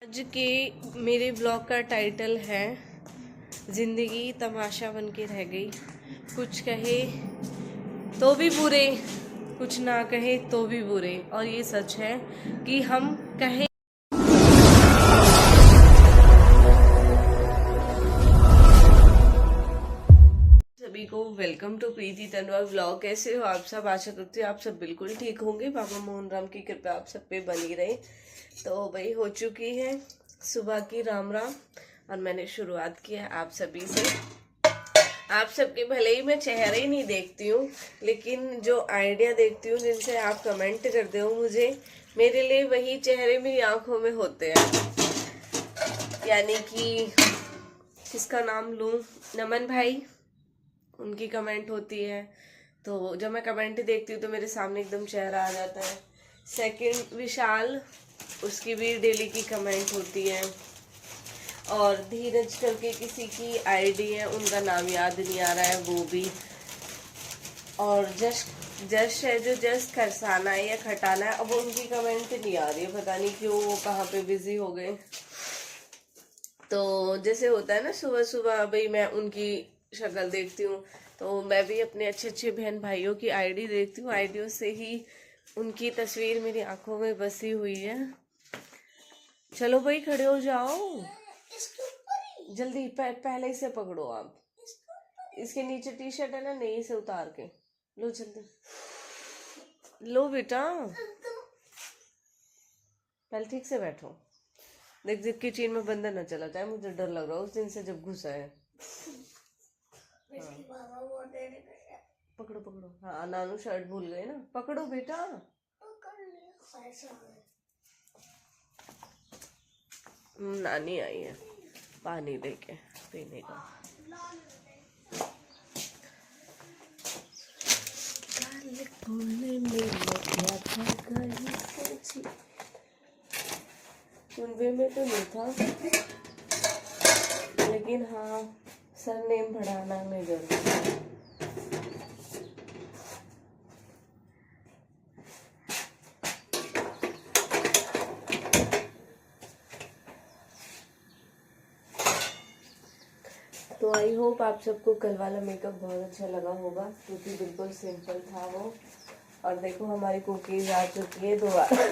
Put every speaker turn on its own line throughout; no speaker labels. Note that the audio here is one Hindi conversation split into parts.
आज के मेरे ब्लॉग का टाइटल है जिंदगी तमाशा बन के रह गई। कुछ कहे तो भी बुरे, कुछ ना कहे तो भी बुरे। और ये सच है कि हम कहे। सभी को वेलकम टू प्रीति तनवा ब्लॉग। कैसे हो आप सब? आशा करती हूँ आप सब बिल्कुल ठीक होंगे। बाबा मोहन राम की कृपा आप सब पे बनी रहे। तो भाई हो चुकी है सुबह की राम राम और मैंने शुरुआत किया आप सभी से। आप सबके भले ही मैं चेहरे ही नहीं देखती हूँ, लेकिन जो आइडिया देखती हूँ, जिनसे आप कमेंट करते हो मुझे, मेरे लिए वही चेहरे मेरी आंखों में होते हैं। यानी कि किसका नाम लूं, नमन भाई, उनकी कमेंट होती है। तो जब मैं कमेंट देखती हूँ तो मेरे सामने एकदम चेहरा आ जाता है। सेकंड विशाल, उसकी भी डेली की कमेंट होती है। और धीरज करके किसी की आईडी है, उनका नाम याद नहीं आ रहा है वो भी। और जश है जो जस्ट खरसाना है या खटाना है, अब उनकी कमेंट नहीं आ रही है, पता नहीं क्यों, वो कहाँ पे बिजी हो गए। तो जैसे होता है ना सुबह सुबह भाई मैं उनकी शक्ल देखती हूँ, तो मैं भी अपने अच्छे अच्छे बहन भाइयों की आईडी देखती हूँ। आईडियो से ही उनकी तस्वीर मेरी आंखों में बसी हुई है। चलो भाई खड़े हो जाओ जल्दी, पहले इसे पकड़ो आप। इसके नीचे टी शर्ट है ना, नहीं से उतार के लो जल्दी। लो बेटा, पहले ठीक से बैठो। देख देख के चीन में बंदर न चला जाए, मुझे डर लग रहा है उस दिन से जब घुसा है। हाँ। पकड़ो पकड़ो, हाँ नानू शर्ट भूल गए ना, पकड़ो बेटा। नानी आई है पानी लेके पीने का। कुनबे में तो नहीं था, लेकिन हाँ सरनेम बढ़ाना में जरूर। तो आई होप आप सबको कल वाला मेकअप बहुत अच्छा लगा होगा, क्योंकि बिल्कुल सिंपल था वो। और देखो हमारी कुकीज आ चुकी है दोबारा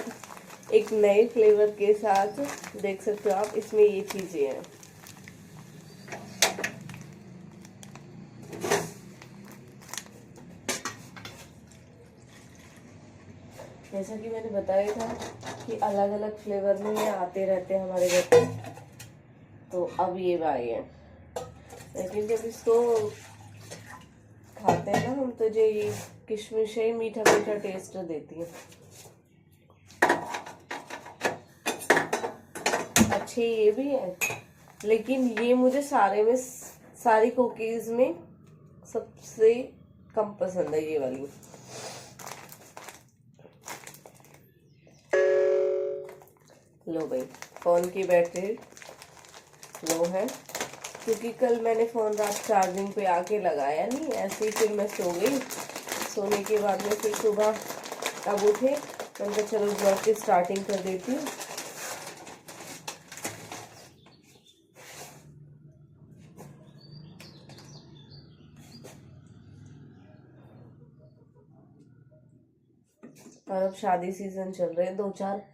एक नए फ्लेवर के साथ। देख सकते हो आप, इसमें ये चीजें हैं। जैसा कि मैंने बताया था कि अलग अलग फ्लेवर में ये आते रहते हैं हमारे घर पे, तो अब ये आए हैं। लेकिन जब इसको खाते हैं ना हम, तो जो ये किशमिश ही मीठा मीठा टेस्ट देती है। अच्छे ये भी है, लेकिन ये मुझे सारी कुकीज में सबसे कम पसंद है, ये वाली। लो भाई, फोन की बैटरी लो है, क्योंकि कल मैंने फोन रात चार्जिंग पे आके लगाया नहीं, ऐसे ही फिर मैं सो गई। सोने के बाद में फिर सुबह अब उठे, मैंने चलो ब्लॉग की स्टार्टिंग कर देती हूँ। और अब शादी सीजन चल रहे हैं, दो चार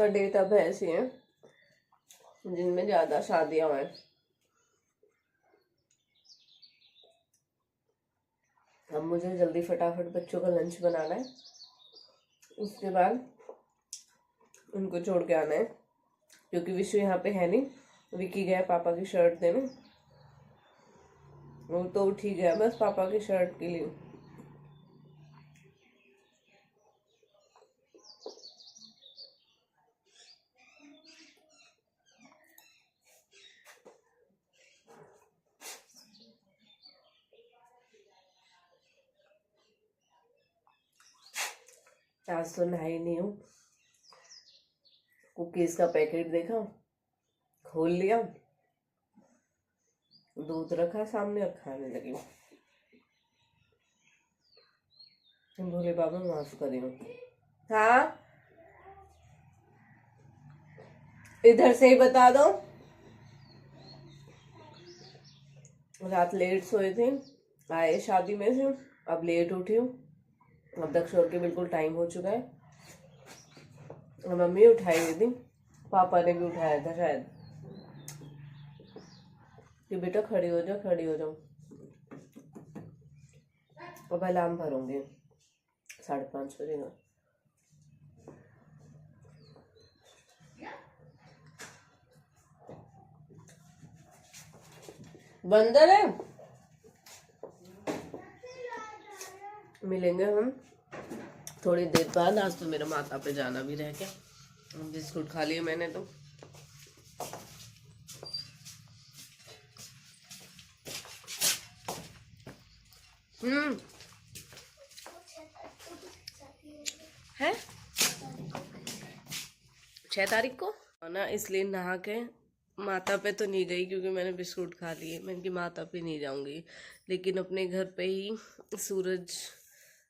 डेट अब ऐसी हैं जिनमें ज्यादा शादियां हैं। अब मुझे जल्दी फटाफट बच्चों का लंच बनाना है, उसके बाद उनको छोड़ के आना है, क्योंकि विशु यहाँ पे है नहीं। विकी गया पापा की शर्ट देने, वो तो उठ ही गया बस पापा की शर्ट के लिए। आज तो नहाई नहीं हूँ। कुकीज का पैकेट देखा, खोल लिया, दूध रखा सामने और खाने लगी। भोले बाबा माफ करियो। हाँ इधर से ही बता दो। रात लेट सोए थे, आए शादी में से, अब लेट उठी हूँ। अब तक शोर के बिल्कुल टाइम हो चुका है। मम्मी उठाई हुई थी, पापा ने भी उठाया था शायद कि बेटा खड़ी हो जाओ, खड़ी हो जाओ। अब अलार्म भरूंगी 5:30 बजे का। बंदर है। मिलेंगे हम थोड़ी देर बाद। आज तो मेरा माता पे जाना भी रह गया। बिस्कुट खा लिए मैंने तो। है 6 तारीख को ना, इसलिए नहा के माता पे तो नहीं गई क्योंकि मैंने बिस्कुट खा लिए। मैंने कि माता पे नहीं जाऊंगी, लेकिन अपने घर पे ही सूरज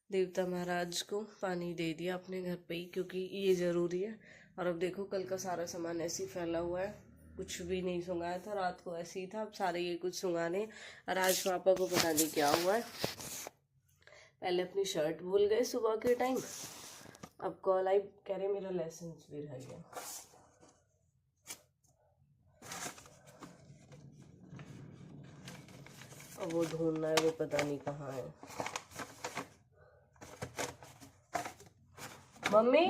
देवता महाराज को पानी दे दिया अपने घर पे ही, क्योंकि ये ज़रूरी है। और अब देखो कल का सारा सामान ऐसे ही फैला हुआ है, कुछ भी नहीं सुंघाया था। रात को ऐसे ही था, अब सारे ये कुछ सुंघाने। और आज पापा को पता नहीं क्या हुआ है। पहले अपनी शर्ट भूल गए सुबह के टाइम, अब कॉल आई, कह रहे मेरा लाइसेंस भी रह गया। अब वो ढूंढना है, वो पता नहीं कहाँ है। मम्मी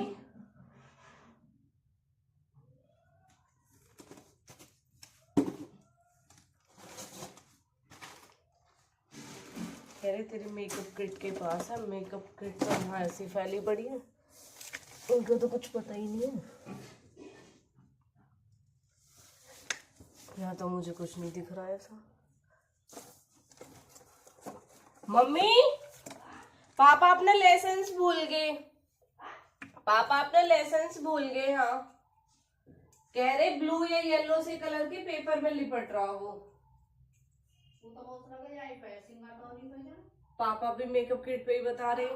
कह रहे तेरी मेकअप किट के पास है। मेकअप किट तो यहाँ ऐसी फैली पड़ी है, उनको तो कुछ पता ही नहीं है। यहाँ तो मुझे कुछ नहीं दिख रहा है ऐसा। मम्मी पापा अपना लाइसेंस भूल गए, पापा अपना लाइसेंस भूल गए। हाँ कह रहे ब्लू या येलो से कलर के पेपर में लिपट रहा हो। पापा भी मेकअप किट पे ही बता रहे।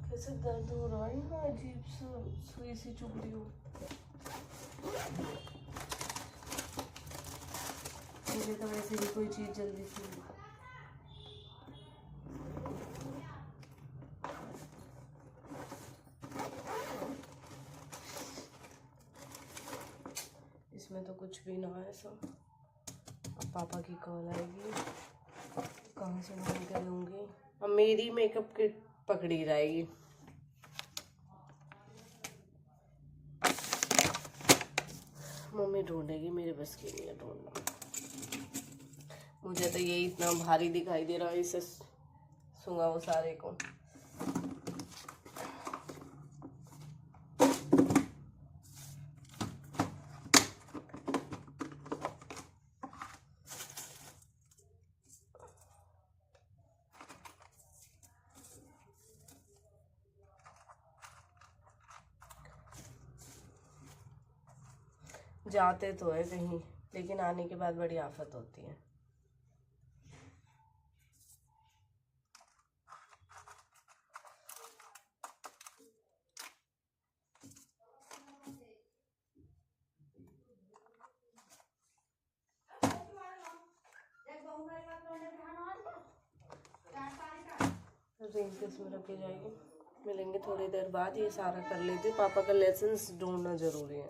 कैसे दर्द हो रहा है ना, अजीब सा सुई सी चुभ रही हो। मुझे तो वैसे भी कोई चीज जल्दी से इसमें तो कुछ भी ना है ऐसा। अब पापा की कॉल आएगी, कहाँ से ढूंढ के लूँगी। अब मेरी मेकअप किट पकड़ी रहेगी। मम्मी ढूंढेगी, मेरे बस की नहीं है ढूंढना। मुझे तो ये इतना भारी दिखाई दे रहा है, इसे सूंघा वो सारे को। जाते तो है कहीं, लेकिन आने के बाद बड़ी आफत होती है। रेंज किसमें रखी जाएगी। मिलेंगे थोड़ी देर बाद, ये सारा कर लेती हूँ। पापा का लाइसेंस ढूंढना जरूरी है।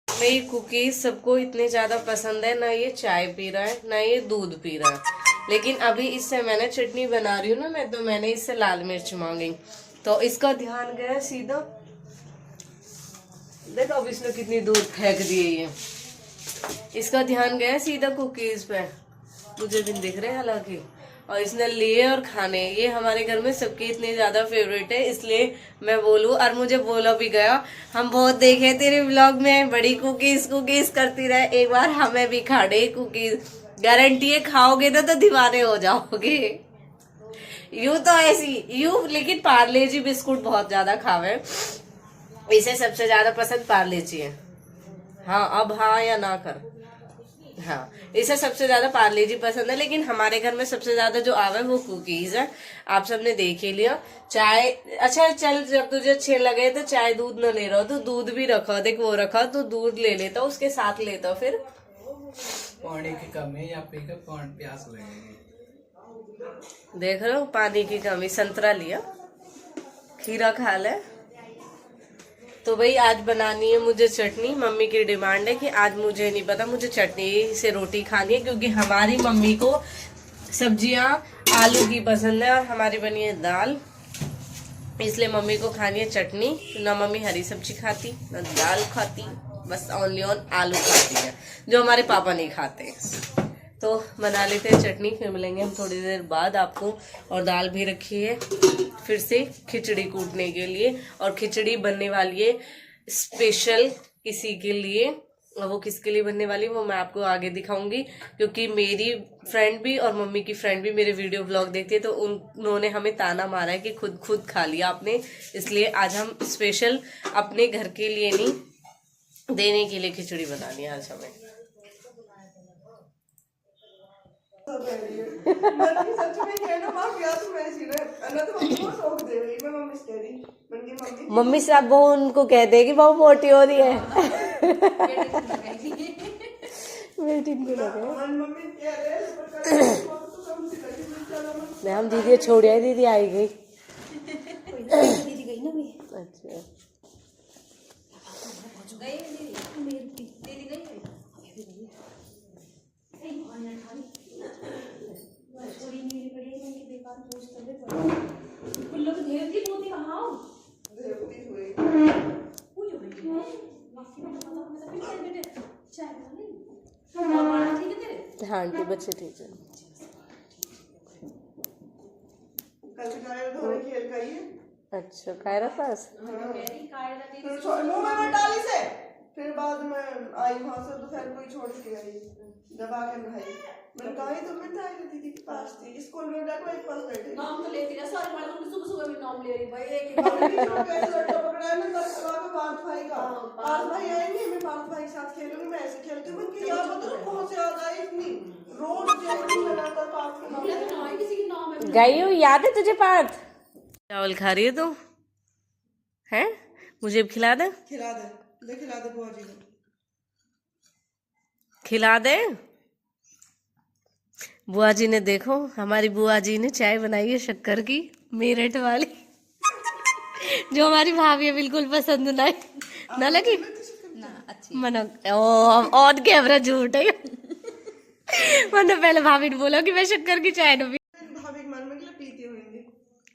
मेरी कुकीज सबको इतने ज्यादा पसंद है, ना ये चाय पी रहा है ना ये दूध पी रहा है। लेकिन अभी इससे मैंने चटनी बना रही हूँ ना मैं, तो मैंने इससे लाल मिर्च मांगी, तो इसका ध्यान गया सीधा। देखो अब इसने कितनी दूर फेंक दी है ये, इसका ध्यान गया सीधा कुकीज पे, मुझे भी दिख रहे हालांकि। और इसने लिए और खाने, ये हमारे घर में सबके इतने ज्यादा फेवरेट है, इसलिए मैं बोलूं। और मुझे बोला भी गया, हम बहुत देखे तेरे व्लॉग में, बड़ी कुकीज कुकीज करती रहे, एक बार हमें भी खा दे कुकीज। गारंटी है खाओगे तो दीवाने हो जाओगे। यूं तो ऐसी यूं, लेकिन पार्ले जी बिस्कुट बहुत ज्यादा खावे, इसे सबसे ज्यादा पसंद पार्ले जी है। हाँ अब हाँ या ना कर। हाँ, इसे सबसे ज्यादा पार्ले जी पसंद है, लेकिन हमारे घर में सबसे ज्यादा जो आवा है वो कुकीज है। आप सबने देख ही लिया। चाय अच्छा चल, जब तुझे अच्छे लगे तो चाय दूध न ले रहा हो तो दूध भी रखा, देख वो रखा तो दूध ले लेता, उसके साथ लेता फिर
पानी की कमी या पी के प्यास लगेगी।
देख रहे हो, पानी की कमी। संतरा लिया, खीरा खा ले। तो भाई आज बनानी है मुझे चटनी। मम्मी की डिमांड है कि आज मुझे नहीं पता, मुझे चटनी से रोटी खानी है, क्योंकि हमारी मम्मी को सब्जियां आलू की पसंद है और हमारी बनी है दाल, इसलिए मम्मी को खानी है चटनी। ना मम्मी हरी सब्जी खाती, ना दाल खाती, बस ओनली ऑन आलू खाती है, जो हमारे पापा नहीं खाते। तो बना लेते हैं चटनी, फिर मिलेंगे हम थोड़ी देर बाद आपको। और दाल भी रखी है फिर से खिचड़ी कूटने के लिए, और खिचड़ी बनने वाली है स्पेशल किसी के लिए। और वो किसके लिए बनने वाली वो मैं आपको आगे दिखाऊंगी, क्योंकि मेरी फ्रेंड भी और मम्मी की फ्रेंड भी मेरे वीडियो ब्लॉग देखती है, तो उन्होंने हमें ताना मारा है कि खुद खा लिया आपने, इसलिए आज हम स्पेशल अपने घर के लिए नहीं, देने के लिए खिचड़ी बनानी है आज हमें। मम्मी से आप वो उनको कहते हैं कि बहुत मोटी हो रही है। हम दीदी छोड़ आई, दीदी आई गई। अच्छा हाँ आंटी, बच्चे ठीक है। अच्छा कायरा पास
फिर बाद में आई वहां से, दोपहर को ही छोड़ के आई, जब आके नहाई मैंने कहा तो मैं दीदी के पास थी, स्कूल में देखो एक पास बैठे नाम तो लेती है सारी वाले को सुबह सुबह भी नाम ले रही भाई, एक लड़का पकड़ा है ना कल सवा को पांच भाई का, पांच भाई आएंगे, मैं पांच भाई के साथ खेलूंगी, मैं ऐसे खेलती हूं कि यार बताओ कहां से याद आई इतनी रोज जो लगातार पांच के नाम किसी के नाम है
गई हो, याद है तुझे पार्थ? चावल खा रही है तू? हैं मुझे भी खिला दे,
खिला दे बुआ जी को
खिला दे। बुआ जी ने देखो, हमारी बुआ जी ने चाय बनाई है शक्कर की, मेरठ वाली, जो हमारी भाभी है बिल्कुल पसंद ना लगी ना, अच्छी मना और कैमरा झूठ है। मैंने पहले भाभी ने बोला कि मैं शक्कर की चाय न पी,
भाभी के मन में पीती होंगी,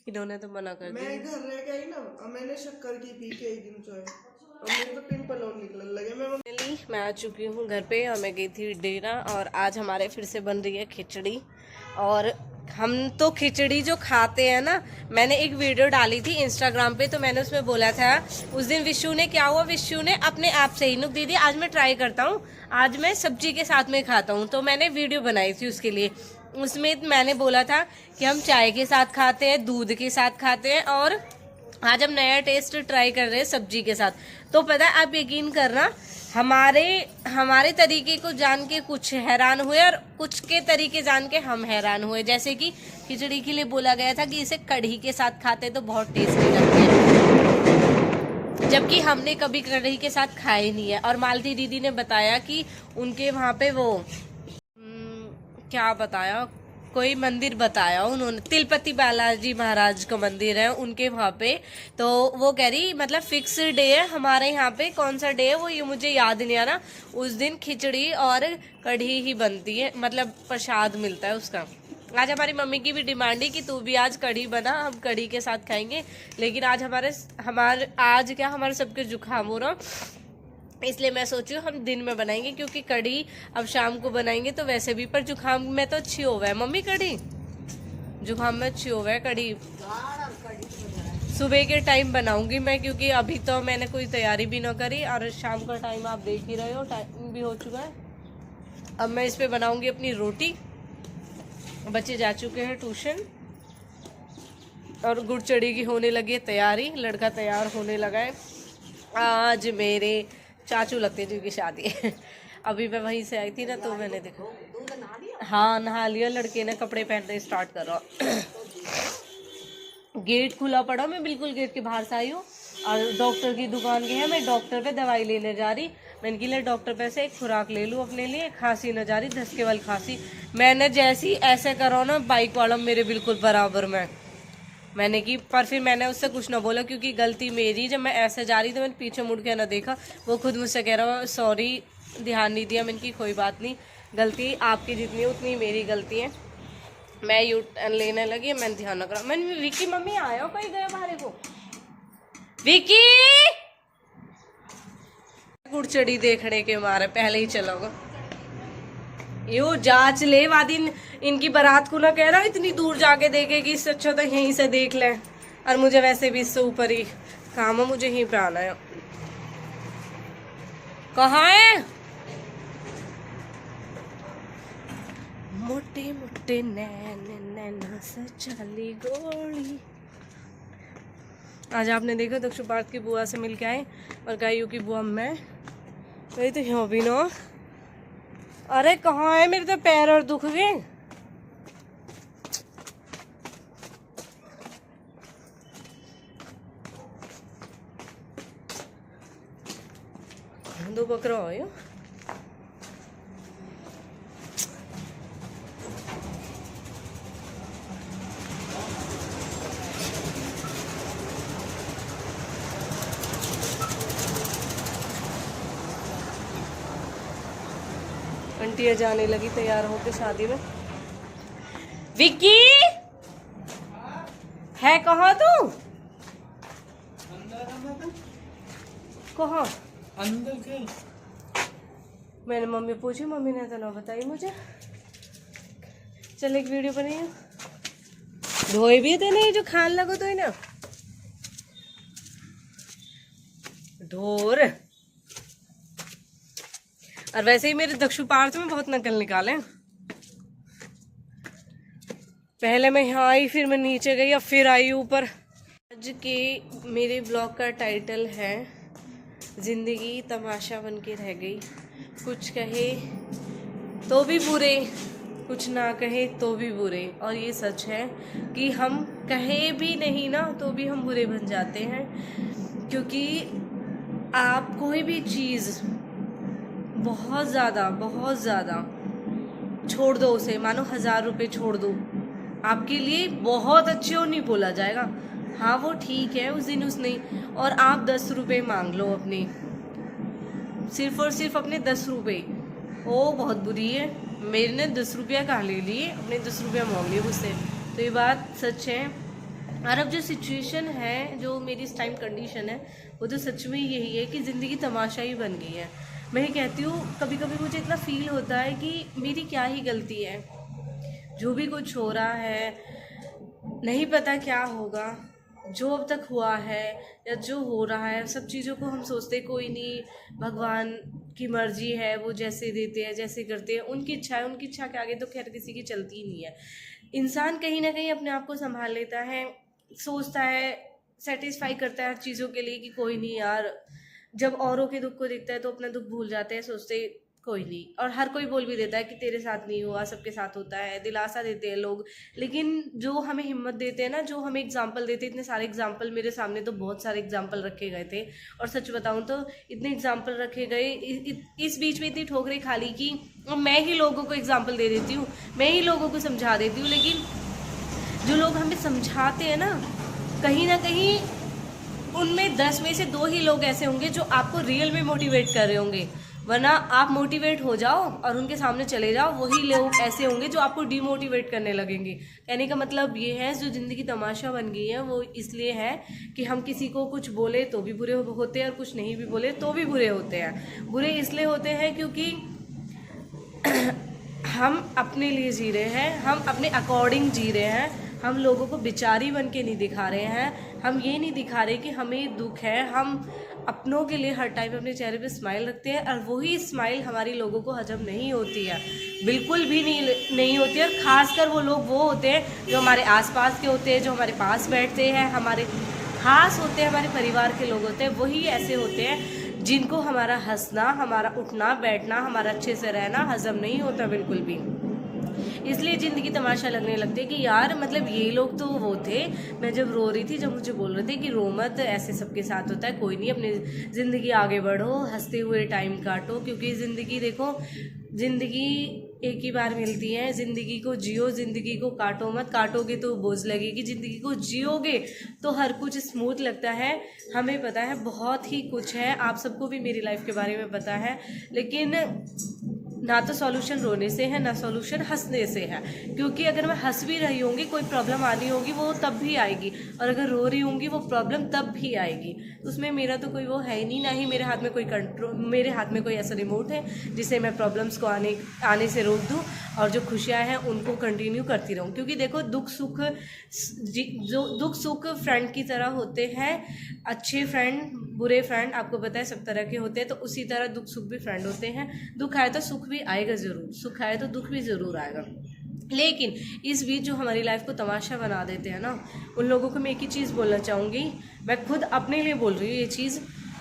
इन्होंने तो मना कर दिया।
मैं घर रह गई ना, मैंने शक्कर की पी के एक दिन चाय, और मेरे तो पिंपल और निकलने लगे।
मैं आ चुकी हूँ घर पे, और मैं गई थी डेरा, और आज हमारे फिर से बन रही है खिचड़ी। और हम तो खिचड़ी जो खाते हैं ना, मैंने एक वीडियो डाली थी इंस्टाग्राम पे, तो मैंने उसमें बोला था, उस दिन विशु ने क्या हुआ, विशु ने अपने आप से ही नुक दीदी आज मैं ट्राई करता हूँ, आज मैं सब्जी के साथ में खाता हूँ, तो मैंने वीडियो बनाई थी उसके लिए। उसमें मैंने बोला था कि हम चाय के साथ खाते हैं, दूध के साथ खाते हैं, और आज हम नया टेस्ट ट्राई कर रहे हैं सब्जी के साथ। तो पता है, आप यकीन करना, हमारे तरीके को जान के कुछ हैरान हुए, और कुछ के तरीके जान के हम हैरान हुए। जैसे कि खिचड़ी के लिए बोला गया था कि इसे कढ़ी के साथ खाते तो बहुत टेस्टी लगते हैं, जबकि हमने कभी कढ़ी के साथ खाए नहीं है। और मालती दीदी ने बताया कि उनके वहाँ पे वो क्या बताया, कोई मंदिर बताया उन्होंने, तिरुपति बालाजी महाराज का मंदिर है उनके वहाँ पे। तो वो कह रही मतलब फिक्स डे है हमारे यहाँ पे, कौन सा डे है वो ये मुझे याद नहीं आ रहा, उस दिन खिचड़ी और कढ़ी ही बनती है, मतलब प्रसाद मिलता है उसका। आज हमारी मम्मी की भी डिमांड है कि तू भी आज कढ़ी बना, हम कढ़ी के साथ खाएंगे, लेकिन आज हमारे सबके जुकाम हो रहा, इसलिए मैं सोची हम दिन में बनाएंगे, क्योंकि कढ़ी अब शाम को बनाएंगे तो वैसे भी, पर जुकाम में तो अच्छी हो है मम्मी, कढ़ी जुकाम में अच्छी हो है कढ़ी। सुबह के टाइम बनाऊंगी मैं, क्योंकि अभी तो मैंने कोई तैयारी भी ना करी, और शाम का टाइम आप देख ही रहे हो, टाइम भी हो चुका है। अब मैं इस पे बनाऊंगी अपनी रोटी। बच्चे जा चुके हैं ट्यूशन, और गुड़चड़ी की होने लगी है तैयारी, लड़का तैयार होने लगा है। आज मेरे चाचू लगते हैं जिनकी शादी है। अभी मैं वहीं से आई थी ना, तो मैंने देखा। हाँ नहा लिया, लड़के ने कपड़े पहनने स्टार्ट कर रहा। गेट खुला पड़ा, मैं बिल्कुल गेट के बाहर से आई हूँ और डॉक्टर की दुकान की है। मैं डॉक्टर पे दवाई लेने जा रही, मैंने के लिए डॉक्टर पे से एक खुराक ले लूँ अपने लिए। खांसी न जा रही, धसके वाली खांसी। मैंने जैसी ऐसे करो ना, बाइक वाला मेरे बिल्कुल बराबर में मैंने की, पर फिर मैंने उससे कुछ ना बोला क्योंकि गलती मेरी। जब मैं ऐसे जा रही तो मैंने पीछे मुड़ के ना देखा। वो खुद मुझसे कह रहा सॉरी, ध्यान नहीं दिया। मैंने की कोई बात नहीं, गलती आपकी जितनी उतनी मेरी गलती है। मैं यू टर्न लेने लगी, मैंने ध्यान न करा। मैंने विकी मम्मी आया हो, कहीं गया बाहर को? विकी गुड़चड़ी देखने के मारे पहले ही चला गया। यो जांच ले वादिन, इनकी बारात को ना कहना इतनी दूर जाके देखेगी, इससे अच्छा तो यहीं से देख ले। और मुझे वैसे भी इससे ऊपर ही काम है, मुझे यहीं पे आना है। कहाँ है? मोटे मोटे नैना सचाली गोली। आज आपने देखा दक्षु पार्थ की बुआ से मिल के आए और गायू की बुआ मैं वही तो यहाँ भी ना। अरे कहाँ है? मेरे तो पैर और दुख गए। दो बकरा हो। आंटियाँ जाने लगी तैयार होके शादी में। विक्की है कहाँ तू? कहाँ?
अंदर के।
मैंने मम्मी पूछी, मम्मी ने तो ना बताई मुझे। चल एक वीडियो बनाइए। धोए भी थे नहीं जो खान लगो तो ही ना ढोर। और वैसे ही मेरे दक्षु पार्थ में बहुत नकल निकाले। पहले मैं यहाँ आई, फिर मैं नीचे गई, अब फिर आई ऊपर। आज के मेरे ब्लॉग का टाइटल है जिंदगी तमाशा बन के रह गई। कुछ कहे तो भी बुरे, कुछ ना कहे तो भी बुरे। और ये सच है कि हम कहे भी नहीं ना तो भी हम बुरे बन जाते हैं। क्योंकि आप कोई भी चीज़ बहुत ज़्यादा छोड़ दो उसे, मानो 1000 रुपये छोड़ दो, आपके लिए बहुत अच्छे और नहीं बोला जाएगा। हाँ वो ठीक है उस दिन उसने, और आप 10 रुपये मांग लो अपने, सिर्फ और सिर्फ अपने 10 रुपये। ओ बहुत बुरी है, मेरे ने 10 रुपया कहाँ ले लिए, अपने 10 रुपया मांग लिए मुझसे। तो ये बात सच है। और अब जो सिचुएशन है, जो मेरी इस टाइम कंडीशन है, वो तो सच में यही है कि ज़िंदगी तमाशा ही बन गई है। मैं ही कहती हूँ, कभी कभी मुझे इतना फील होता है कि मेरी क्या ही गलती है। जो भी कुछ हो रहा है नहीं पता क्या होगा, जो अब तक हुआ है या जो हो रहा है, सब चीज़ों को हम सोचते कोई नहीं, भगवान की मर्जी है, वो जैसे देते हैं जैसे करते हैं, उनकी इच्छा है, उनकी इच्छा के आगे तो खैर किसी की चलती ही नहीं है। इंसान कहीं ना कहीं अपने आप को संभाल लेता है, सोचता है, सेटिस्फाई करता है हर चीज़ों के लिए कि कोई नहीं यार। जब औरों के दुख को देखता है तो अपना दुख भूल जाते हैं, सोचते कोई नहीं। और हर कोई बोल भी देता है कि तेरे साथ नहीं हुआ, सबके साथ होता है, दिलासा देते हैं लोग। लेकिन जो हमें हिम्मत देते हैं ना, जो हमें एग्जाम्पल देते हैं, इतने सारे एग्जाम्पल मेरे सामने तो बहुत सारे एग्जाम्पल रखे गए थे। और सच बताऊं तो इतने एग्जाम्पल रखे गए, इस बीच में इतनी ठोकरें खा ली कि मैं ही लोगों को एग्जाम्पल दे देती हूँ, मैं ही लोगों को समझा देती हूँ। लेकिन जो लोग हमें समझाते हैं ना कहीं उनमें 10 में से 2 ही लोग ऐसे होंगे जो आपको रियल में मोटिवेट कर रहे होंगे। वरना आप मोटिवेट हो जाओ और उनके सामने चले जाओ, वही लोग ऐसे होंगे जो आपको डिमोटिवेट करने लगेंगे। कहने का मतलब ये है, जो ज़िंदगी तमाशा बन गई है वो इसलिए है कि हम किसी को कुछ बोले तो भी बुरे होते हैं और कुछ नहीं भी बोले तो भी बुरे होते हैं। बुरे इसलिए होते हैं क्योंकि हम अपने लिए जी रहे हैं, हम अपने अकॉर्डिंग जी रहे हैं, हम लोगों को बेचारी बन के नहीं दिखा रहे हैं। हम ये नहीं दिखा रहे कि हमें दुख है, हम अपनों के लिए हर टाइम अपने चेहरे पे स्माइल रखते हैं। और वही स्माइल हमारी लोगों को हजम नहीं होती है, बिल्कुल भी नहीं होती है। और ख़ासकर वो लोग वो होते हैं जो हमारे आसपास के होते हैं, जो हमारे पास बैठते हैं, हमारे खास होते हैं, हमारे परिवार के लोग होते हैं, वही ऐसे होते हैं जिनको हमारा हंसना, हमारा उठना बैठना, हमारा अच्छे से रहना हजम नहीं होता बिल्कुल भी। इसलिए ज़िंदगी तमाशा लगने लगती है कि यार मतलब ये लोग तो वो थे, मैं जब रो रही थी जब मुझे बोल रहे थे कि रो मत, ऐसे सबके साथ होता है, कोई नहीं, अपनी ज़िंदगी आगे बढ़ो, हंसते हुए टाइम काटो, क्योंकि ज़िंदगी देखो, ज़िंदगी एक ही बार मिलती है, ज़िंदगी को जियो, ज़िंदगी को काटो मत, काटोगे तो बोझ लगेगी, ज़िंदगी को जियोगे तो हर कुछ स्मूथ लगता है। हमें पता है बहुत ही कुछ है, आप सबको भी मेरी लाइफ के बारे में पता है, लेकिन ना तो सॉल्यूशन रोने से है ना सॉल्यूशन हंसने से है, क्योंकि अगर मैं हंस भी रही होंगी कोई प्रॉब्लम आनी होगी वो तब भी आएगी, और अगर रो रही होंगी वो प्रॉब्लम तब भी आएगी। उसमें मेरा तो कोई वो है ही नहीं, ना ही मेरे हाथ में कोई कंट्रोल, मेरे हाथ में कोई ऐसा रिमोट है जिससे मैं प्रॉब्लम्स को आने से रोक दूँ और जो खुशियाँ हैं उनको कंटिन्यू करती रहूँ। क्योंकि देखो दुख सुख फ्रेंड की तरह होते हैं, अच्छे फ्रेंड बुरे फ्रेंड आपको पता है सब तरह के होते हैं, तो उसी तरह दुख सुख भी फ्रेंड होते हैं। दुख आए तो सुख भी आएगा ज़रूर, सुख आए तो दुख भी ज़रूर आएगा, लेकिन इस बीच जो हमारी लाइफ को तमाशा बना देते हैं ना, उन लोगों को मैं एक ही चीज़ बोलना चाहूँगी, मैं खुद अपने लिए बोल रही हूँ ये चीज़,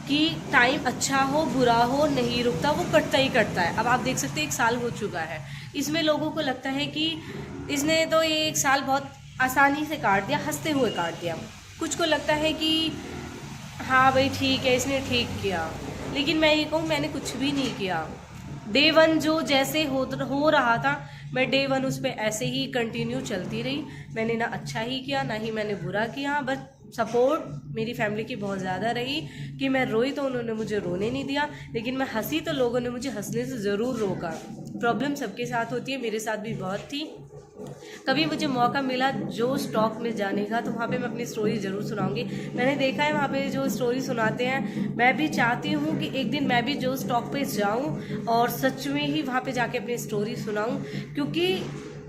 कि टाइम अच्छा हो बुरा हो नहीं रुकता, वो कटता ही कटता है। अब आप देख सकते हैं 1 साल हो चुका है, इसमें लोगों को लगता है कि इसने तो ये 1 साल बहुत आसानी से काट दिया, हंसते हुए काट दिया। कुछ को लगता है कि हाँ भाई ठीक है इसने ठीक किया, लेकिन मैं ये कहूँ मैंने कुछ भी नहीं किया। डे 1 जो जैसे हो रहा था मैं डे 1 उस पर ऐसे ही कंटिन्यू चलती रही। मैंने ना अच्छा ही किया ना ही मैंने बुरा किया, बस सपोर्ट मेरी फैमिली की बहुत ज़्यादा रही कि मैं रोई तो उन्होंने मुझे रोने नहीं दिया, लेकिन मैं हंसी तो लोगों ने मुझे हंसने से ज़रूर रोका। प्रॉब्लम सबके साथ होती है, मेरे साथ भी बहुत थी। कभी मुझे मौका मिला जो स्टॉक में जाने का तो वहाँ पे मैं अपनी स्टोरी ज़रूर सुनाऊंगी। मैंने देखा है वहाँ पे जो स्टोरी सुनाते हैं, मैं भी चाहती हूँ कि एक दिन मैं भी जो स्टॉक पे जाऊँ और सच में ही वहाँ पे जाके अपनी स्टोरी सुनाऊँ, क्योंकि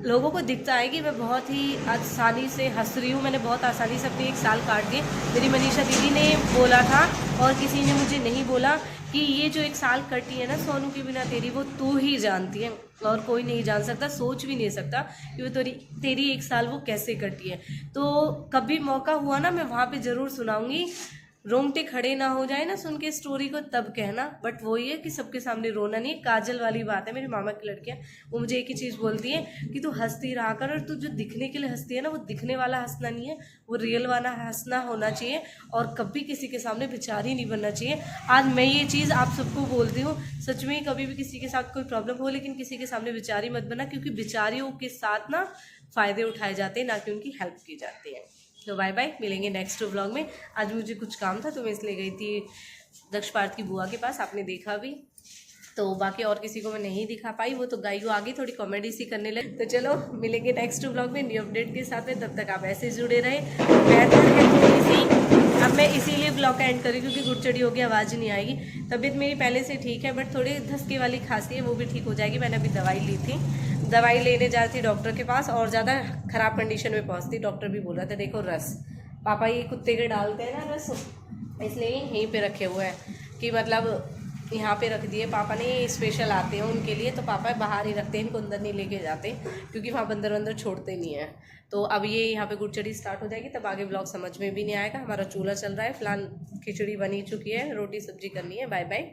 लोगों को दिखता है कि मैं बहुत ही आसानी से हंस रही हूँ, मैंने बहुत आसानी से अपने 1 साल काट दिए। मेरी मनीषा दीदी ने बोला था और किसी ने मुझे नहीं बोला कि ये जो 1 साल कटी है ना सोनू के बिना तेरी, वो तू ही जानती है और कोई नहीं जान सकता, सोच भी नहीं सकता कि वो तेरी 1 साल वो कैसे कटी है। तो कभी मौका हुआ ना मैं वहाँ पे ज़रूर सुनाऊंगी, रोंगटे खड़े ना हो जाए ना सुन के स्टोरी को तब कहना, बट वो ये कि सबके सामने रोना नहीं। काजल वाली बात है, मेरे मामा की लड़कियां वो मुझे एक ही चीज़ बोलती है कि तू हंसती रहा कर, और तू जो दिखने के लिए हंसती है ना वो दिखने वाला हंसना नहीं है, वो रियल वाला हंसना होना चाहिए, और कभी किसी के सामने बेचारी नहीं बनना चाहिए। आज मैं ये चीज़ आप सबको बोलती हूँ, सच में कभी भी किसी के साथ कोई प्रॉब्लम हो लेकिन किसी के सामने बेचारी मत बना, क्योंकि बेचारियों के साथ ना फ़ायदे उठाए जाते हैं, ना कि उनकी हेल्प की जाती है। तो बाय बाय, मिलेंगे नेक्स्ट व्लॉग में। आज मुझे कुछ काम था तो मैं इसलिए गई थी दक्ष पार्थ की बुआ के पास, आपने देखा भी, तो बाकी और किसी को मैं नहीं दिखा पाई, वो तो गाई आ गई थोड़ी कॉमेडी सी करने लगे। तो चलो मिलेंगे नेक्स्ट व्लॉग में न्यू अपडेट के साथ में, तब तक आप ऐसे जुड़े रहे। बेहतर है थोड़ी सी, अब मैं इसीलिए ब्लॉग का एंड करी क्योंकि गुड़चड़ी हो गई, आवाज़ नहीं आएगी। तबीयत मेरी पहले से ठीक है, बट थोड़ी धसके वाली खांसी है, वो भी ठीक हो जाएगी। मैंने अभी दवाई ली थी, दवाई लेने जा रही थी डॉक्टर के पास और ज़्यादा ख़राब कंडीशन में पहुंचती। डॉक्टर भी बोल रहा था देखो रस पापा ये कुत्ते के डालते हैं ना रस, इसलिए यहीं पे रखे हुए हैं कि मतलब यहाँ पे रख दिए पापा ने, स्पेशल आते हैं उनके लिए, तो पापा बाहर ही रखते हैं, इनको अंदर नहीं लेके जाते क्योंकि वहाँ बंदर वंदर छोड़ते नहीं है। तो अब ये यहाँ पे गुड़चड़ी स्टार्ट हो जाएगी, तब आगे ब्लॉग समझ में भी नहीं आएगा। हमारा चूल्हा चल रहा है, फिलहाल खिचड़ी बनी चुकी है, रोटी सब्जी करनी है। Bye bye.